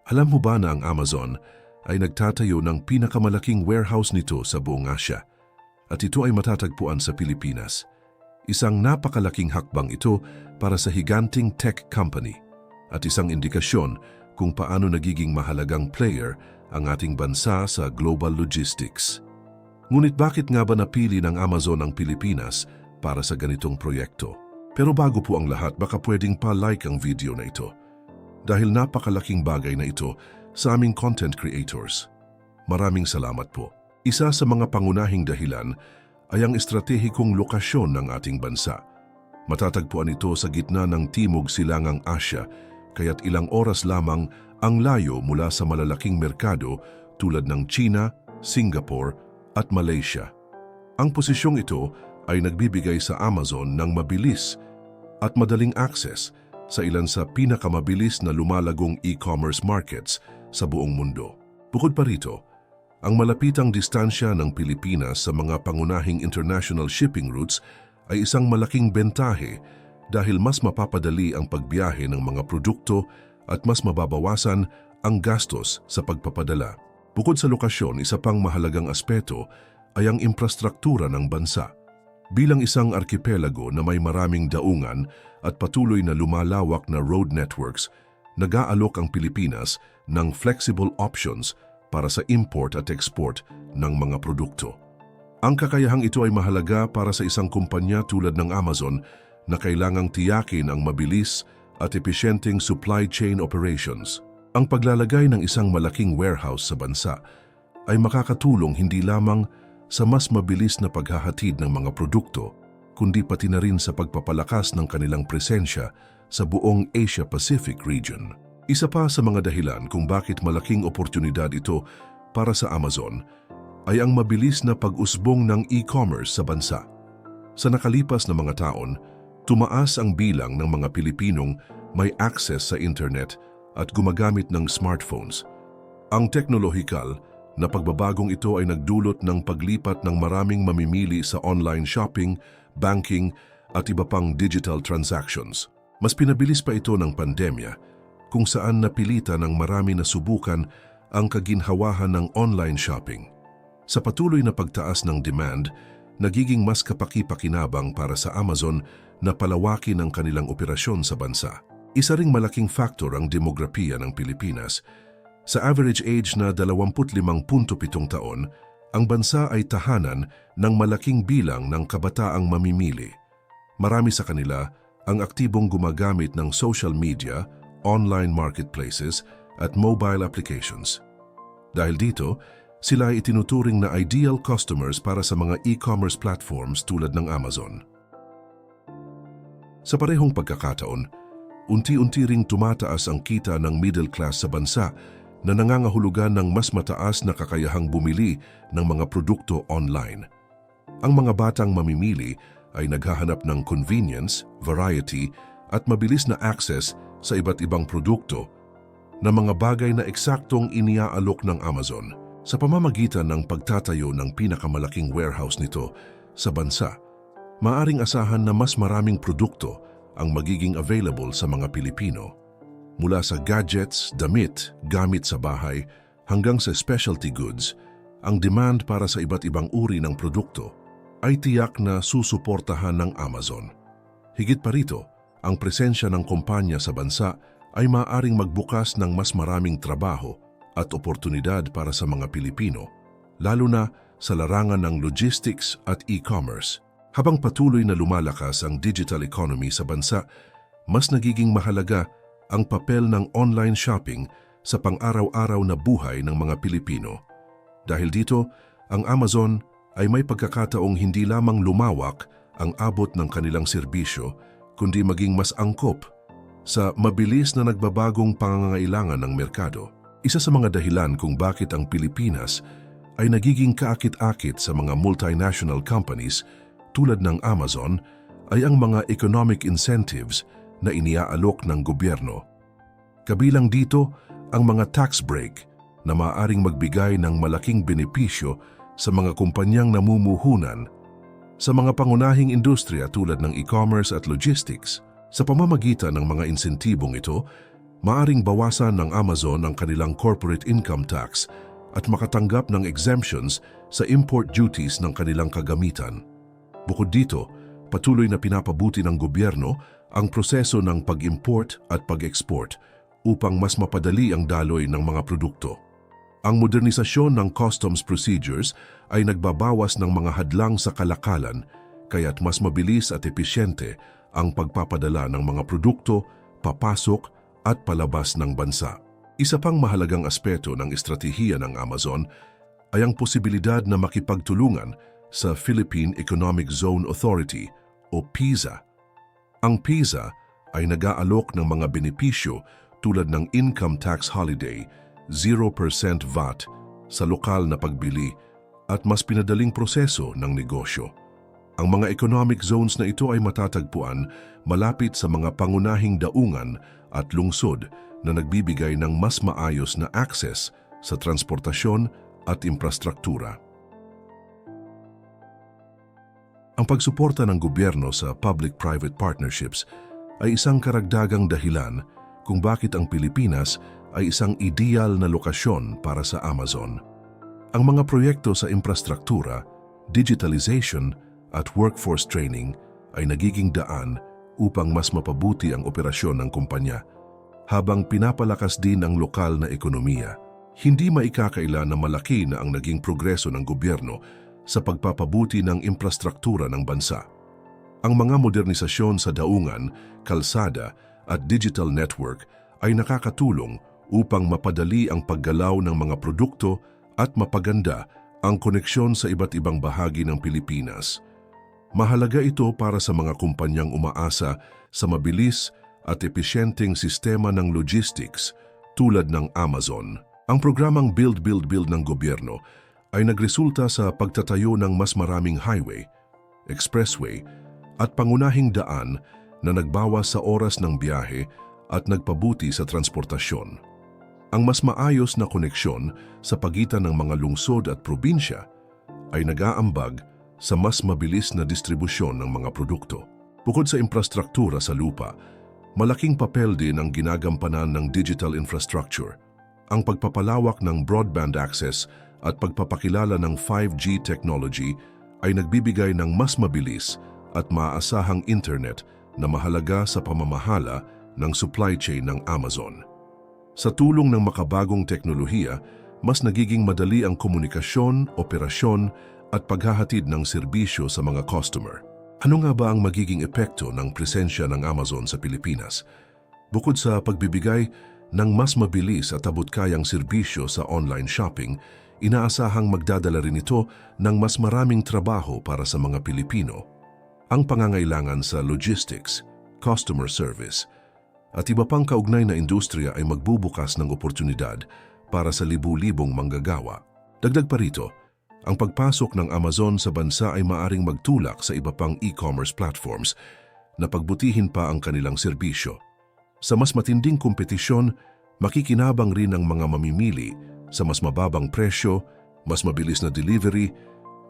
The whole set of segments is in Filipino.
Alam mo ba na ang Amazon ay nagtatayo ng pinakamalaking warehouse nito sa buong Asya at ito ay matatagpuan sa Pilipinas. Isang napakalaking hakbang ito para sa higanting tech company at isang indikasyon kung paano nagiging mahalagang player ang ating bansa sa global logistics. Ngunit bakit nga ba napili ng Amazon ang Pilipinas para sa ganitong proyekto? Pero bago po ang lahat, baka pwedeng pa-like ang video na ito dahil napakalaking bagay na ito sa aming content creators. Maraming salamat po. Isa sa mga pangunahing dahilan ay ang estratehikong lokasyon ng ating bansa. Matatagpuan ito sa gitna ng Timog Silangang Asya, kaya't ilang oras lamang ang layo mula sa malalaking merkado tulad ng China, Singapore at Malaysia. Ang posisyong ito ay nagbibigay sa Amazon ng mabilis at madaling access sa ilan sa pinakamabilis na lumalagong e-commerce markets sa buong mundo. Bukod pa rito, ang malapitang distansya ng Pilipinas sa mga pangunahing international shipping routes ay isang malaking bentahe dahil mas mapapadali ang pagbiyahe ng mga produkto at mas mababawasan ang gastos sa pagpapadala. Bukod sa lokasyon, isa pang mahalagang aspeto ay ang infrastruktura ng bansa. Bilang isang arkipelago na may maraming daungan at patuloy na lumalawak na road networks, nag-aalok ang Pilipinas ng flexible options para sa import at export ng mga produkto. Ang kakayahang ito ay mahalaga para sa isang kumpanya tulad ng Amazon na kailangang tiyakin ang mabilis at epesyenteng supply chain operations. Ang paglalagay ng isang malaking warehouse sa bansa ay makakatulong hindi lamang sa mas mabilis na paghahatid ng mga produkto, kundi pati na rin sa pagpapalakas ng kanilang presensya sa buong Asia-Pacific region. Isa pa sa mga dahilan kung bakit malaking oportunidad ito para sa Amazon ay ang mabilis na pag-usbong ng e-commerce sa bansa. Sa nakalipas na mga taon, tumaas ang bilang ng mga Pilipinong may access sa internet at gumagamit ng smartphones. Ang teknolohikal na pagbabagong ito ay nagdulot ng paglipat ng maraming mamimili sa online shopping, banking at iba pang digital transactions. Mas pinabilis pa ito ng pandemya kung saan napilitan ng marami na subukan ang kaginhawahan ng online shopping. Sa patuloy na pagtaas ng demand, nagiging mas kapaki-pakinabang para sa Amazon na palawakin ang kanilang operasyon sa bansa. Isa ring malaking faktor ang demografiya ng Pilipinas. Sa average age na 25.7 taon, ang bansa ay tahanan ng malaking bilang ng kabataang mamimili. Marami sa kanila ang aktibong gumagamit ng social media, online marketplaces at mobile applications. Dahil dito, sila ay itinuturing na ideal customers para sa mga e-commerce platforms tulad ng Amazon. Sa parehong pagkakataon, unti-unti ring tumataas ang kita ng middle class sa bansa na nangangahulugan ng mas mataas na kakayahang bumili ng mga produkto online. Ang mga batang mamimili ay naghahanap ng convenience, variety at mabilis na access sa iba't ibang produkto na mga bagay na eksaktong iniaalok ng Amazon. Sa pamamagitan ng pagtatayo ng pinakamalaking warehouse nito sa bansa, maaring asahan na mas maraming produkto ang magiging available sa mga Pilipino. Mula sa gadgets, damit, gamit sa bahay, hanggang sa specialty goods, ang demand para sa iba't ibang uri ng produkto ay tiyak na susuportahan ng Amazon. Higit pa rito, ang presensya ng kumpanya sa bansa ay maaaring magbukas ng mas maraming trabaho at oportunidad para sa mga Pilipino, lalo na sa larangan ng logistics at e-commerce. Habang patuloy na lumalakas ang digital economy sa bansa, mas nagiging mahalaga ang papel ng online shopping sa pang-araw-araw na buhay ng mga Pilipino. Dahil dito, ang Amazon ay may pagkakataong hindi lamang lumawak ang abot ng kanilang serbisyo, kundi maging mas angkop sa mabilis na nagbabagong pangangailangan ng merkado. Isa sa mga dahilan kung bakit ang Pilipinas ay nagiging kaakit-akit sa mga multinational companies tulad ng Amazon ay ang mga economic incentives na iniaalok ng gobyerno. Kabilang dito ang mga tax break na maaaring magbigay ng malaking benepisyo sa mga kumpanyang namumuhunan sa mga pangunahing industriya tulad ng e-commerce at logistics. Sa pamamagitan ng mga insentibong ito, Maaring bawasan ng Amazon ang kanilang corporate income tax at makatanggap ng exemptions sa import duties ng kanilang kagamitan. Bukod dito, patuloy na pinapabuti ng gobyerno ang proseso ng pag-import at pag-export upang mas mapadali ang daloy ng mga produkto. Ang modernisasyon ng customs procedures ay nagbabawas ng mga hadlang sa kalakalan, kaya't mas mabilis at episyente ang pagpapadala ng mga produkto, papasok at palabas ng bansa. Isa pang mahalagang aspeto ng estratehiya ng Amazon ay ang posibilidad na makipagtulungan sa Philippine Economic Zone Authority o PIZA. Ang PIZA ay nag-aalok ng mga benepisyo tulad ng income tax holiday, 0% VAT sa lokal na pagbili at mas pinadaling proseso ng negosyo. Ang mga economic zones na ito ay matatagpuan malapit sa mga pangunahing daungan at lungsod na nagbibigay ng mas maayos na access sa transportasyon at infrastruktura. Ang pagsuporta ng gobyerno sa public-private partnerships ay isang karagdagang dahilan kung bakit ang Pilipinas ay isang ideal na lokasyon para sa Amazon. Ang mga proyekto sa infrastruktura, digitalization at workforce training ay nagiging daan upang mas mapabuti ang operasyon ng kumpanya, habang pinapalakas din ang lokal na ekonomiya. Hindi maikakaila na malaki na ang naging progreso ng gobyerno sa pagpapabuti ng infrastruktura ng bansa. Ang mga modernisasyon sa daungan, kalsada at digital network ay nakakatulong upang mapadali ang paggalaw ng mga produkto at mapaganda ang koneksyon sa iba't ibang bahagi ng Pilipinas. Mahalaga ito para sa mga kumpanyang umaasa sa mabilis at episyenteng sistema ng logistics tulad ng Amazon. Ang programang Build Build Build ng gobyerno ay nagresulta sa pagtatayo ng mas maraming highway, expressway at pangunahing daan na nagbawas sa oras ng biyahe at nagpabuti sa transportasyon. Ang mas maayos na koneksyon sa pagitan ng mga lungsod at probinsya ay nag-aambag sa mas mabilis na distribusyon ng mga produkto. Bukod sa infrastruktura sa lupa, malaking papel din ang ginagampanan ng digital infrastructure. Ang pagpapalawak ng broadband access at pagpapakilala ng 5G technology ay nagbibigay ng mas mabilis at maaasahang internet na mahalaga sa pamamahala ng supply chain ng Amazon. Sa tulong ng makabagong teknolohiya, mas nagiging madali ang komunikasyon, operasyon at paghahatid ng serbisyo sa mga customer. Ano nga ba ang magiging epekto ng presensya ng Amazon sa Pilipinas? Bukod sa pagbibigay ng mas mabilis at abot-kayang serbisyo sa online shopping, inaasahang magdadala rin ito ng mas maraming trabaho para sa mga Pilipino. Ang pangangailangan sa logistics, customer service, at iba pang kaugnay na industriya ay magbubukas ng oportunidad para sa libu-libong manggagawa. Dagdag pa rito, ang pagpasok ng Amazon sa bansa ay maaring magtulak sa iba pang e-commerce platforms na pagbutihin pa ang kanilang serbisyo. Sa mas matinding kompetisyon, makikinabang rin ang mga mamimili sa mas mababang presyo, mas mabilis na delivery,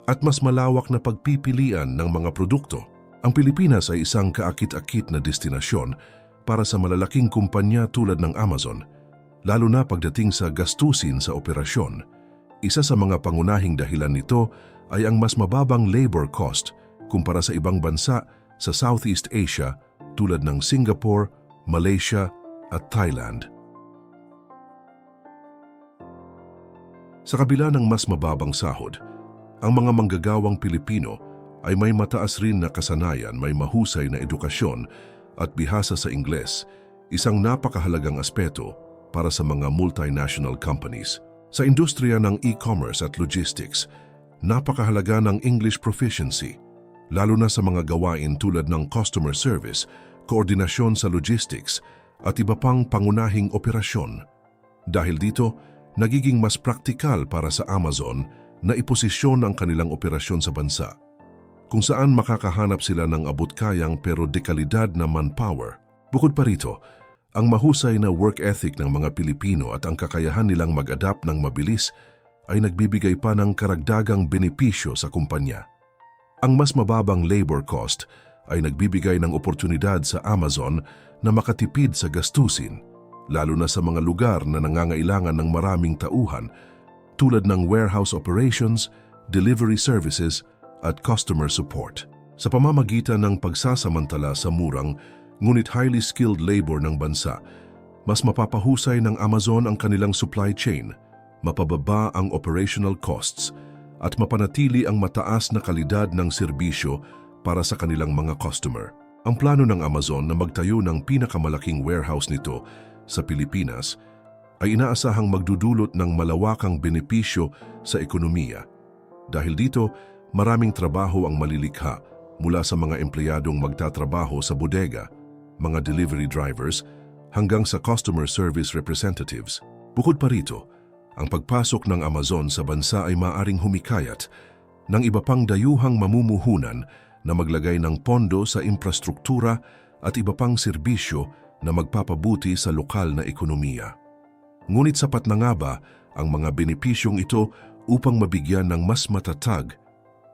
at mas malawak na pagpipilian ng mga produkto. Ang Pilipinas ay isang kaakit-akit na destinasyon para sa malalaking kumpanya tulad ng Amazon, lalo na pagdating sa gastusin sa operasyon. Isa sa mga pangunahing dahilan nito ay ang mas mababang labor cost kumpara sa ibang bansa sa Southeast Asia tulad ng Singapore, Malaysia at Thailand. Sa kabila ng mas mababang sahod, ang mga manggagawang Pilipino ay may mataas rin na kasanayan, may mahusay na edukasyon at bihasa sa Ingles, isang napakahalagang aspeto para sa mga multinational companies. Sa industriya ng e-commerce at logistics, napakahalaga ng English proficiency, lalo na sa mga gawain tulad ng customer service, koordinasyon sa logistics, at iba pang pangunahing operasyon. Dahil dito, nagiging mas praktikal para sa Amazon na iposisyon ang kanilang operasyon sa bansa, kung saan makakahanap sila ng abot-kayang pero dekalidad na manpower. Bukod pa rito, ang mahusay na work ethic ng mga Pilipino at ang kakayahan nilang mag-adapt ng mabilis ay nagbibigay pa ng karagdagang benepisyo sa kumpanya. Ang mas mababang labor cost ay nagbibigay ng oportunidad sa Amazon na makatipid sa gastusin lalo na sa mga lugar na nangangailangan ng maraming tauhan tulad ng warehouse operations, delivery services at customer support. Sa pamamagitan ng pagsasamantala sa murang ngunit highly skilled labor ng bansa, mas mapapahusay ng Amazon ang kanilang supply chain, mapababa ang operational costs, at mapanatili ang mataas na kalidad ng serbisyo para sa kanilang mga customer. Ang plano ng Amazon na magtayo ng pinakamalaking warehouse nito sa Pilipinas ay inaasahang magdudulot ng malawakang benepisyo sa ekonomiya. Dahil dito, maraming trabaho ang malilikha mula sa mga empleyadong magtatrabaho sa bodega, mga delivery drivers, hanggang sa customer service representatives. Bukod pa rito, ang pagpasok ng Amazon sa bansa ay maaring humikayat ng iba pang dayuhang mamumuhunan na maglagay ng pondo sa infrastruktura at iba pang serbisyo na magpapabuti sa lokal na ekonomiya. Ngunit sapat na nga ba ang mga benepisyong ito upang mabigyan ng mas matatag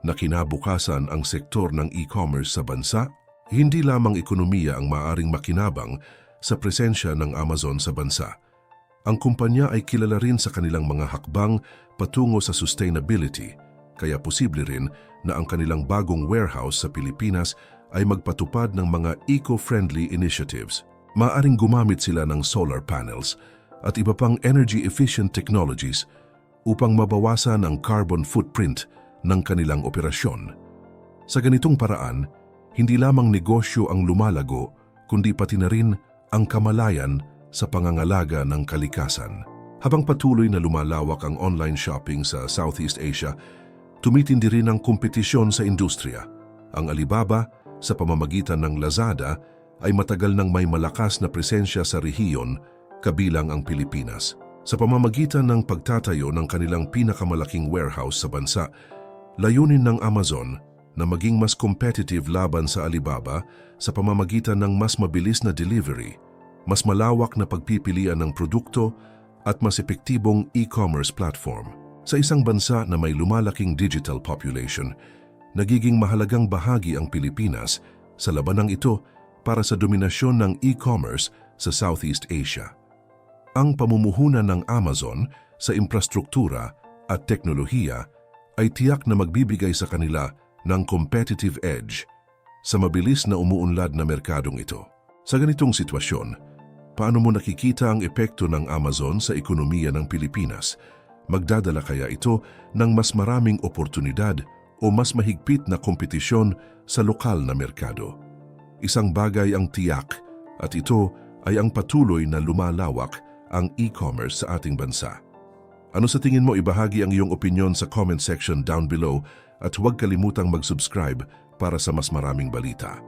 na kinabukasan ang sektor ng e-commerce sa bansa? Hindi lamang ekonomiya ang maaring makinabang sa presensya ng Amazon sa bansa. Ang kumpanya ay kilala rin sa kanilang mga hakbang patungo sa sustainability, kaya posible rin na ang kanilang bagong warehouse sa Pilipinas ay magpatupad ng mga eco-friendly initiatives. Maaring gumamit sila ng solar panels at iba pang energy-efficient technologies upang mabawasan ang carbon footprint ng kanilang operasyon. Sa ganitong paraan, hindi lamang negosyo ang lumalago, kundi pati na rin ang kamalayan sa pangangalaga ng kalikasan. Habang patuloy na lumalawak ang online shopping sa Southeast Asia, tumitindi rin ang kompetisyon sa industriya. Ang Alibaba, sa pamamagitan ng Lazada, ay matagal nang may malakas na presensya sa rehiyon, kabilang ang Pilipinas. Sa pamamagitan ng pagtatayo ng kanilang pinakamalaking warehouse sa bansa, layunin ng Amazon na maging mas competitive laban sa Alibaba sa pamamagitan ng mas mabilis na delivery, mas malawak na pagpipilian ng produkto at mas epektibong e-commerce platform. Sa isang bansa na may lumalaking digital population, nagiging mahalagang bahagi ang Pilipinas sa labanang ito para sa dominasyon ng e-commerce sa Southeast Asia. Ang pamumuhunan ng Amazon sa infrastruktura at teknolohiya ay tiyak na magbibigay sa kanila ng competitive edge sa mabilis na umuunlad na merkadong ito. Sa ganitong sitwasyon, paano mo nakikita ang epekto ng Amazon sa ekonomiya ng Pilipinas? Magdadala kaya ito ng mas maraming oportunidad o mas mahigpit na kompetisyon sa lokal na merkado? Isang bagay ang tiyak at ito ay ang patuloy na lumalawak ang e-commerce sa ating bansa. Ano sa tingin mo? Ibahagi ang iyong opinyon sa comment section down below at huwag kalimutang mag-subscribe para sa mas maraming balita.